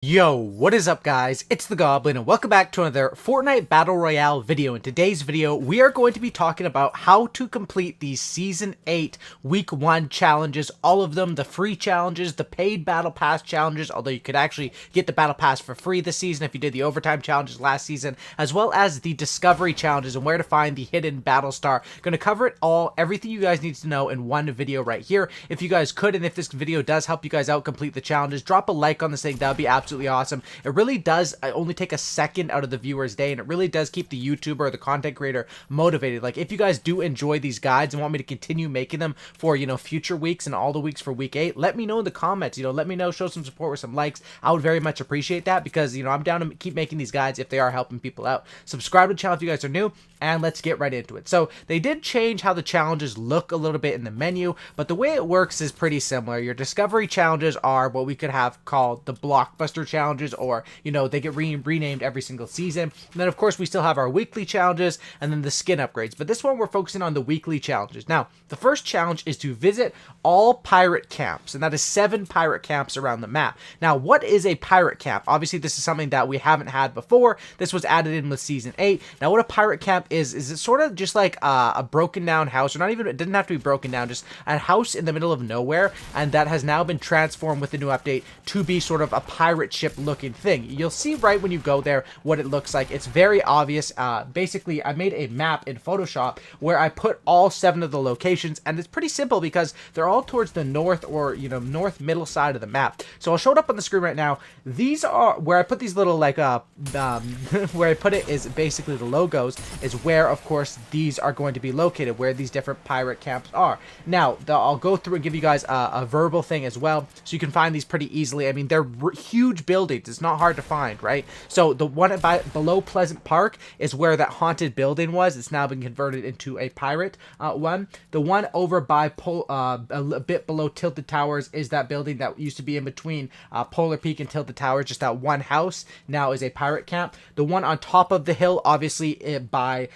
Yo, what is up guys? It's the Goblin and welcome back to another Fortnite Battle Royale video. In today's video, we are going to be talking about how to complete the Season 8 Week 1 challenges, all of them, the free challenges, the paid Battle Pass challenges, although you could actually get the Battle Pass for free this season if you did the overtime challenges last season, as well as the Discovery challenges and where to find the hidden Battle Star. Going to cover it all, everything you guys need to know in one video right here. If you guys could, and if this video does help you guys out complete the challenges, drop a like on this thing, that would be absolutely awesome. It really does only take a second out of the viewer's day, and it really does keep the YouTuber or the content creator motivated. Like, if you guys do enjoy these guides and want me to continue making them for, future weeks and all the weeks for week 8, let me know in the comments. Let me know, show some support with some likes. I would very much appreciate that because, I'm down to keep making these guides if they are helping people out. Subscribe to the channel if you guys are new, and let's get right into it. So they did change how the challenges look a little bit in the menu, but the way it works is pretty similar. Your discovery challenges are what we could have called the blockbuster challenges, or they get renamed every single season. And then of course we still have our weekly challenges and then the skin upgrades, but this one we're focusing on the weekly challenges. Now the first challenge is to visit all pirate camps, and that is 7 pirate camps around the map. Now what is a pirate camp? Obviously this is something that we haven't had before. This was added in with Season 8. Now what a pirate camp is it sort of just like a broken down house, or not even, it didn't have to be broken down, just a house in the middle of nowhere, and that has now been transformed with the new update to be sort of a pirate ship looking thing. You'll see right when you go there what it looks like. It's very obvious. Basically I made a map in Photoshop where I put all 7 of the locations, and it's pretty simple because they're all towards the north, or north middle side of the map. So I'll show it up on the screen right now. These are where I put these little like where I put it is basically the logos is where of course these are going to be located, where these different pirate camps are. Now I'll go through and give you guys a verbal thing as well, so you can find these pretty easily. I mean, they're huge buildings. It's not hard to find, right? So the one below Pleasant Park is where that haunted building was. It's now been converted into a pirate one. The one over by a bit below Tilted Towers is that building that used to be in between Polar Peak and Tilted Towers. Just that one house now is a pirate camp. The one on top of the hill, obviously by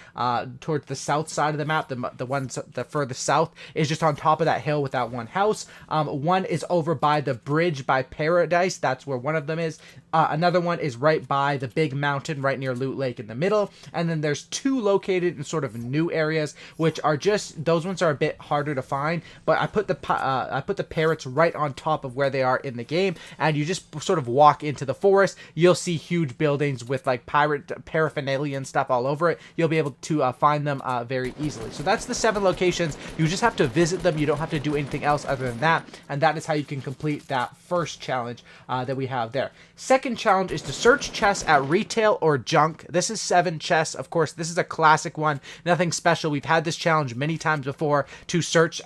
towards the south side of the map, the one the furthest south, is just on top of that hill with that one house. One is over by the bridge by Paradise. That's where one of them is. Another one is right by the big mountain right near Loot Lake in the middle. And then there's 2 located in sort of new areas, which are just, those ones are a bit harder to find, but I put the parrots right on top of where they are in the game, and you just sort of walk into the forest. You'll see huge buildings with like pirate paraphernalia and stuff all over it. You'll be able to find them very easily. So that's the 7 locations. You just have to visit them. You don't have to do anything else other than that, and that is how you can complete that first challenge that we have there. Second challenge is to search chests at retail or junk. This is 7 chests. Of course, this is a classic one. Nothing special. We've had this challenge many times before to search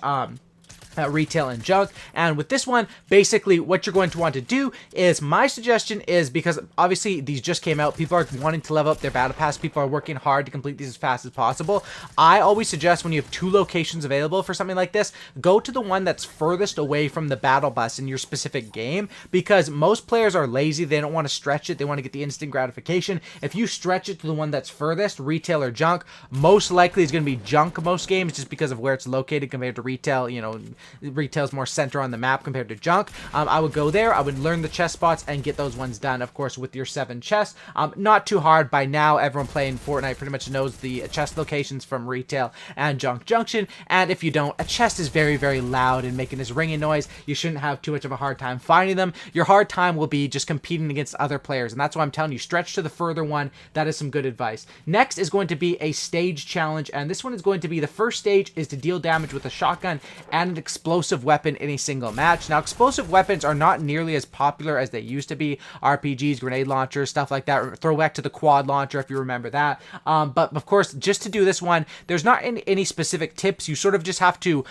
retail and junk, and with this one basically what you're going to want to do is, my suggestion is, because obviously these just came out, people are wanting to level up their battle pass, people are working hard to complete these as fast as possible. I always suggest when you have 2 locations available for something like this, go to the one that's furthest away from the battle bus in your specific game, because most players are lazy. They don't want to stretch it. They want to get the instant gratification. If you stretch it to the one that's furthest, retail or junk, most likely it's going to be junk most games, just because of where it's located compared to retail. Retail's more center on the map compared to junk. I would go there, I would learn the chest spots and get those ones done, of course, with your 7 chests. Not too hard. By now everyone playing Fortnite pretty much knows the chest locations from retail and junk junction, and if you don't, a chest is very, very loud and making this ringing noise. You shouldn't have too much of a hard time finding them. Your hard time will be just competing against other players, and that's why I'm telling you, stretch to the further one. That is some good advice. Next is going to be a stage challenge, and this one is going to be, the first stage is to deal damage with a shotgun and an explosive weapon in a single match. Now explosive weapons are not nearly as popular as they used to be. RPGs, grenade launchers, stuff like that. Throwback to the quad launcher if you remember that. But of course, just to do this one, there's not any specific tips. You sort of just have to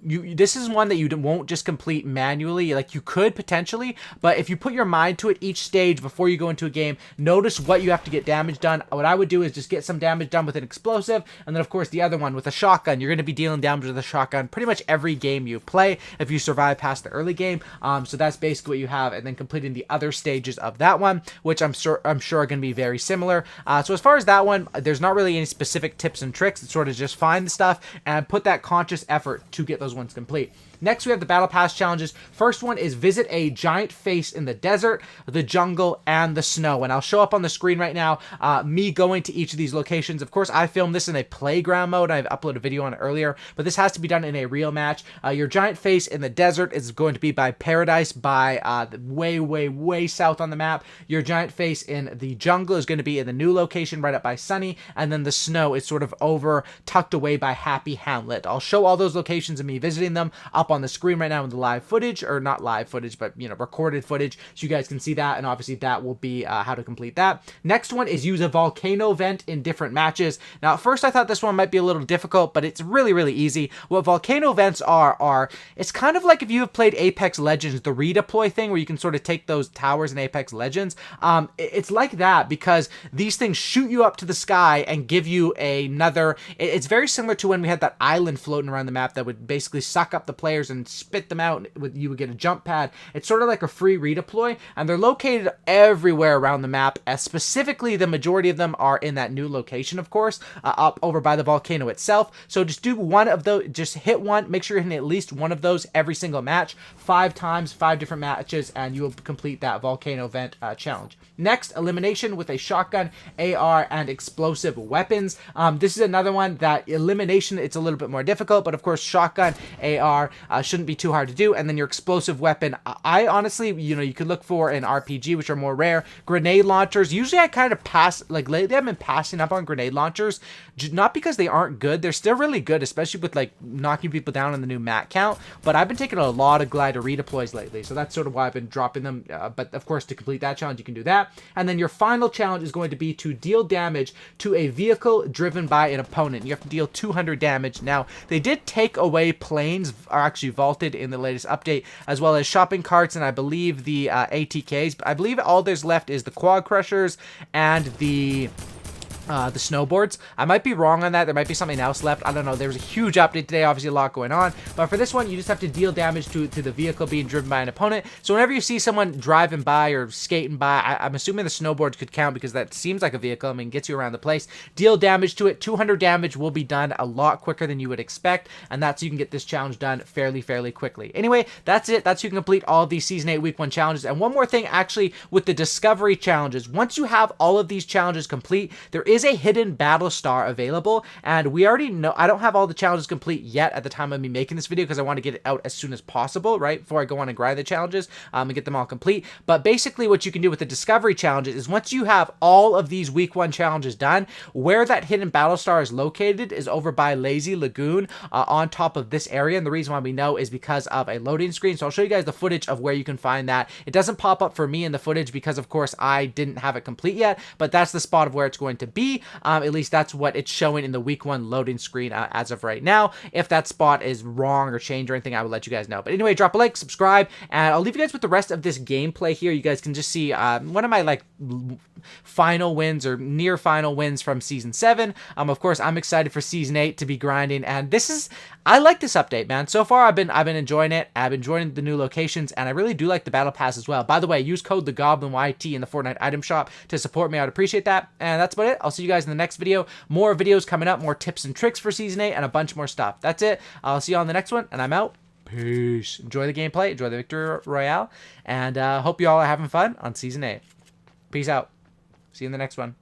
this is one that you won't just complete manually. Like, you could potentially, but if you put your mind to it each stage before you go into a game, notice what you have to get damage done. What I would do is just get some damage done with an explosive, and then of course the other one with a shotgun. You're going to be dealing damage with a shotgun pretty much every game you play if you survive past the early game. So that's basically what you have, and then completing the other stages of that one, which I'm sure are going to be very similar. So as far as that one, there's not really any specific tips and tricks. It's sort of just find the stuff and put that conscious effort to get those ones complete. Next, we have the Battle Pass challenges. First one is visit a giant face in the desert, the jungle, and the snow. And I'll show up on the screen right now me going to each of these locations. Of course, I filmed this in a playground mode. I've uploaded a video on it earlier, but this has to be done in a real match. Your giant face in the desert is going to be by Paradise, by way south on the map. Your giant face in the jungle is going to be in the new location right up by Sunny, and then the snow is sort of over tucked away by Happy Hamlet. I'll show all those locations and me visiting them up on the screen right now in the live footage, or not live footage, but recorded footage, so you guys can see that, and obviously that will be how to complete that. Next one is use a volcano vent in different matches. Now at first I thought this one might be a little difficult, but it's really easy. What volcano vents are it's kind of like if you have played Apex Legends, the redeploy thing where you can sort of take those towers in Apex Legends. It's like that because these things shoot you up to the sky and give you another. It's very similar to when we had that island floating around the map that would basically suck up the players and spit them out. You would get a jump pad. It's sort of like a free redeploy, and they're located everywhere around the map. Specifically, the majority of them are in that new location, of course, up over by the volcano itself. So just do one of those. Just hit one. Make sure you're hitting at least one of those every single match, 5 times, 5 different matches, and you will complete that volcano vent challenge. Next, elimination with a shotgun, AR, and explosive weapons. This is another one that elimination, it's a little bit more difficult, but of course shotgun, AR shouldn't be too hard to do. And then your explosive weapon, I honestly, you could look for an RPG, which are more rare. Grenade launchers, usually I kind of pass, like lately I've been passing up on grenade launchers, not because they aren't good, they're still really good, especially with like knocking people down in the new mat count, but I've been taking a lot of glider redeploys lately, so that's sort of why I've been dropping them. But of course, to complete that challenge, you can do that. And then your final challenge is going to be to deal damage to a vehicle driven by an opponent. You have to deal 200 damage. Now, they did take away planes, are actually vaulted in the latest update, as well as shopping carts and I believe the ATKs. But I believe all there's left is the quad crushers and the snowboards. I might be wrong on that. There might be something else left. I don't know. There was a huge update today. Obviously, a lot going on. But for this one, you just have to deal damage to the vehicle being driven by an opponent. So whenever you see someone driving by or skating by, I'm assuming the snowboards could count because that seems like a vehicle. I mean, gets you around the place. Deal damage to it. 200 damage will be done a lot quicker than you would expect. And that's so you can get this challenge done fairly quickly. Anyway, that's it. That's how you can complete all of these Season 8 Week 1 challenges. And one more thing, actually, with the Discovery challenges. Once you have all of these challenges complete, there is a hidden battle star available, and we already know. I don't have all the challenges complete yet at the time of me making this video because I want to get it out as soon as possible, right, before I go on and grind the challenges and get them all complete. But basically what you can do with the Discovery challenges is once you have all of these Week 1 challenges done, where that hidden battle star is located is over by Lazy Lagoon on top of this area, and the reason why we know is because of a loading screen. So I'll show you guys the footage of where you can find that. It doesn't pop up for me in the footage because of course I didn't have it complete yet, but that's the spot of where it's going to be. At least that's what it's showing in the Week 1 loading screen as of right now. If that spot is wrong or changed or anything, I will let you guys know. But anyway, drop a like, subscribe, and I'll leave you guys with the rest of this gameplay here. You guys can just see one of my like final wins or near final wins from Season 7. Of course, I'm excited for Season 8 to be grinding, and I like this update, man. So far, I've been enjoying it. I've been enjoying the new locations, and I really do like the Battle Pass as well. By the way, use code TheGoblinYT in the Fortnite item shop to support me. I'd appreciate that. And that's about it. I'll see you guys in the next video. More videos coming up, more tips and tricks for Season 8, and a bunch more stuff. That's it. I'll see you on the next one, and I'm out. Peace. Enjoy the gameplay. Enjoy the Victory Royale, and hope you all are having fun on Season 8. Peace out. See you in the next one.